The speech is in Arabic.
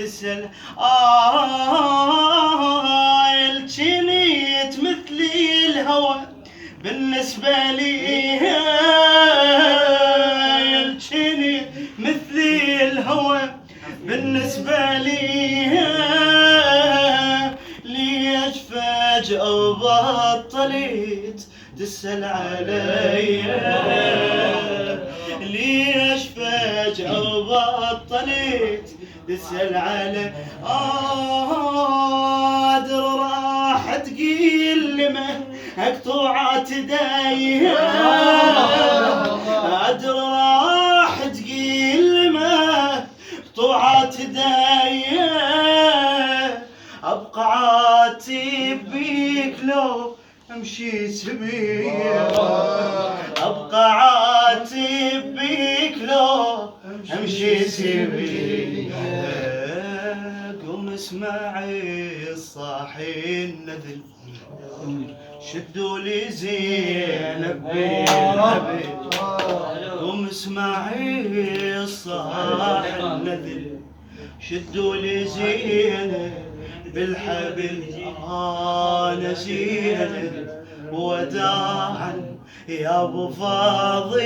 تسأل الجنيت مثلي الهوى بالنسبة لي الجنيت مثلي الهوى بالنسبة لي ليش فجأة بطلت تسأل علي ليش فجأة بطلت تسأل علي أدر راح تقيل ما مقطوعات داي أدر راح تقيل ما مقطوعات داي أبقى عاتب بيك لو أمشي سبيل أبقى عاتب بيك لو أمشي سبيل قوم اسمعي الصاحي النذل شدوا لي زينب بالنبي قوم اسمعي الصاحي النذل شدوا لي زينب بالحبل انا زينب وداعا يا ابو فاضل.